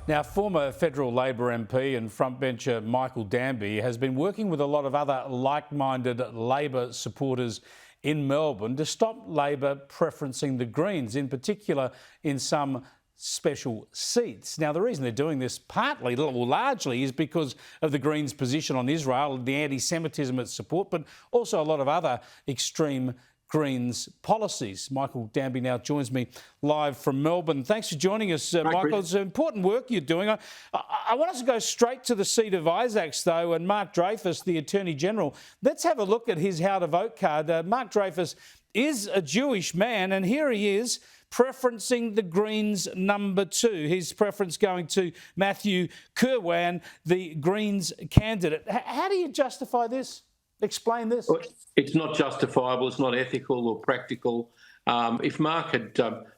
Now, former federal Labor MP and frontbencher Michael Danby has been working with a lot of other like-minded Labor supporters in Melbourne to stop Labor preferencing the Greens, in particular in some special seats. Now, the reason they're doing this partly or largely is because of the Greens' position on Israel, the anti-Semitism it support, but also a lot of other extreme Greens policies. Michael Danby now joins me live from Melbourne. Thanks for joining us, Michael. It's important work you're doing. I want us to go straight to the seat of Isaacs, though, and Mark Dreyfus, the Attorney-General. Let's have a look at his how to vote card. Mark Dreyfus is a Jewish man, and here he is preferencing the Greens number 2. His preference going to Matthew Kirwan, the Greens candidate. How do you justify this? Explain this. It's not justifiable. It's not ethical or practical. If Mark had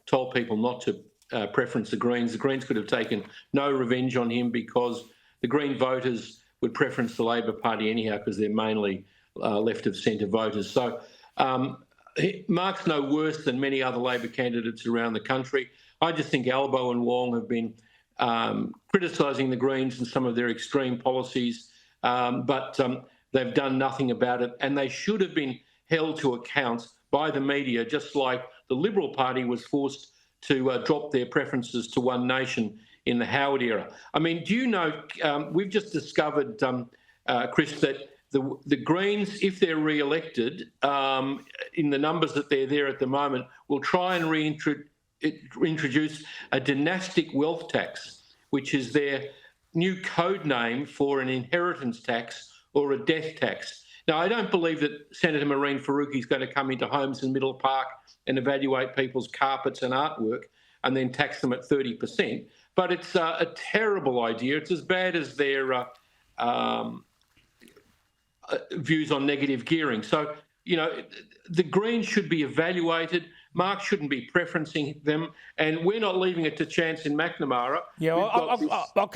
told people not to preference the Greens could have taken no revenge on him, because the Green voters would preference the Labor Party anyhow, because they're mainly left of centre voters. So Mark's no worse than many other Labor candidates around the country. I just think Albo and Wong have been criticising the Greens and some of their extreme policies, but they've done nothing about it, and they should have been held to account by the media, just like the Liberal Party was forced to drop their preferences to One Nation in the Howard era. I mean, do you know, we've just discovered, Chris, that the Greens, if they're re-elected, in the numbers that they're there at the moment, will try and reintroduce a dynastic wealth tax, which is their new code name for an inheritance tax or a death tax. Now, I don't believe that Senator Marine Faruqi is going to come into homes in Middle Park and evaluate people's carpets and artwork and then tax them at 30%. But it's a terrible idea. It's as bad as their views on negative gearing. So, you know, the Greens should be evaluated. Mark shouldn't be preferencing them, and we're not leaving it to chance in McNamara. Yeah, I'll come to that. I'll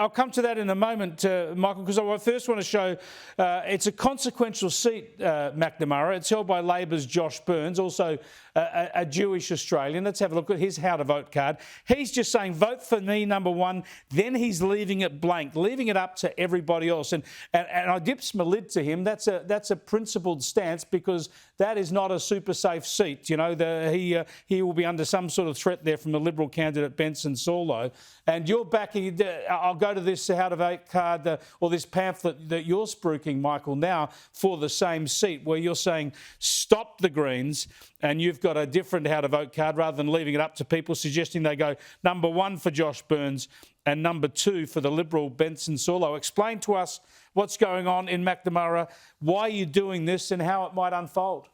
come to that in a moment, Michael, because I first want to show it's a consequential seat, McNamara. It's held by Labor's Josh Burns, also a Jewish Australian. Let's have a look at his how to vote card. He's just saying vote for me, number 1. Then he's leaving it blank, leaving it up to everybody else. And I dips my lid to him. That's a principled stance, because that is not a super safe seat. You know, he will be under some sort of threat there from the Liberal candidate Benson Saulo. And you're backing. I'll go to this how to vote card or this pamphlet that you're spruiking, Michael, now for the same seat, where you're saying stop the Greens, and you've got a different how to vote card rather than leaving it up to people, suggesting they go number 1 for Josh Burns and number 2 for the Liberal Benson Saulo. Explain to us what's going on in McNamara, why you're doing this, and how it might unfold.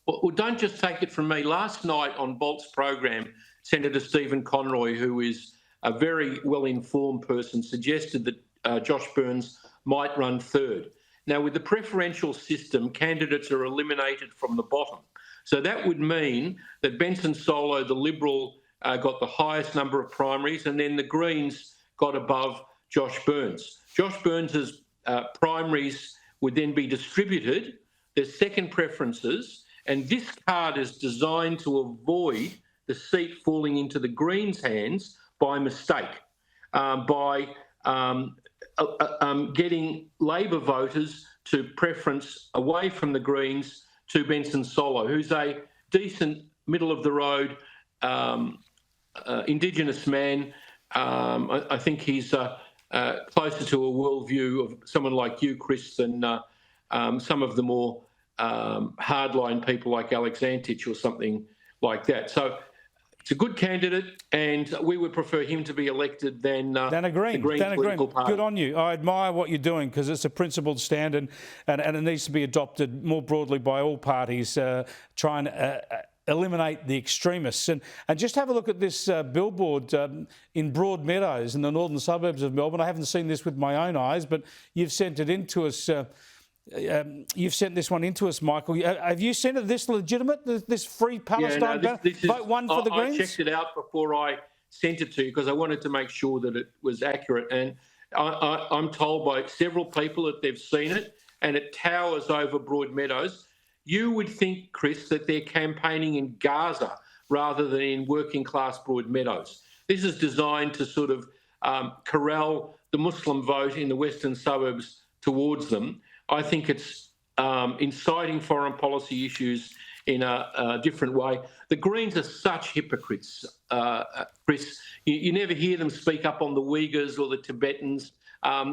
Well, don't just take it from me. Last night on Bolt's program, Senator Stephen Conroy, who is a very well-informed person, suggested that Josh Burns might run 3rd. Now, with the preferential system, candidates are eliminated from the bottom. So that would mean that Benson Saulo, the Liberal, got the highest number of primaries, and then the Greens got above Josh Burns. Josh Burns's primaries would then be distributed. There's second preferences, and this card is designed to avoid the seat falling into the Greens' hands by mistake, by getting Labor voters to preference away from the Greens to Benson Saulo, who's a decent, middle-of-the-road Indigenous man. I think he's closer to a worldview of someone like you, Chris, than some of the more hardline people like Alex Antich or something like that. So it's a good candidate, and we would prefer him to be elected than a Green political party. Good on you. I admire what you're doing, because it's a principled stand, and it needs to be adopted more broadly by all parties, trying to eliminate the extremists. And just have a look at this billboard in Broadmeadows in the northern suburbs of Melbourne. I haven't seen this with my own eyes, but you've sent it in to us. You've sent this one into us, Michael. Have you sent it this legitimate, this free Palestine banner? Vote 1 for the Greens? I checked it out before I sent it to you, because I wanted to make sure that it was accurate. And I'm told by several people that they've seen it, and it towers over Broadmeadows. You would think, Chris, that they're campaigning in Gaza rather than in working-class Broadmeadows. This is designed to sort of corral the Muslim vote in the western suburbs towards them. I think it's inciting foreign policy issues in a different way. The Greens are such hypocrites, Chris. You never hear them speak up on the Uyghurs or the Tibetans.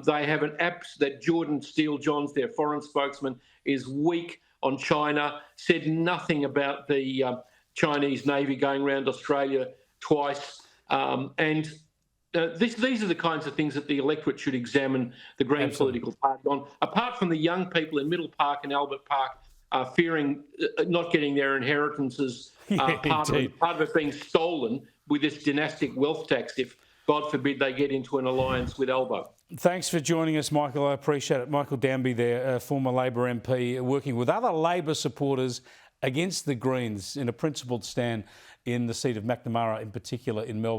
They have an that Jordan Steele-Johns, their foreign spokesman, is weak on China, said nothing about the Chinese Navy going around Australia twice. These are the kinds of things that the electorate should examine the Green political party on. Apart from the young people in Middle Park and Albert Park fearing not getting their inheritances, part of it being stolen with this dynastic wealth tax if, God forbid, they get into an alliance with Albo. Thanks for joining us, Michael. I appreciate it. Michael Danby there, former Labor MP, working with other Labor supporters against the Greens in a principled stand in the seat of Macnamara, in particular in Melbourne.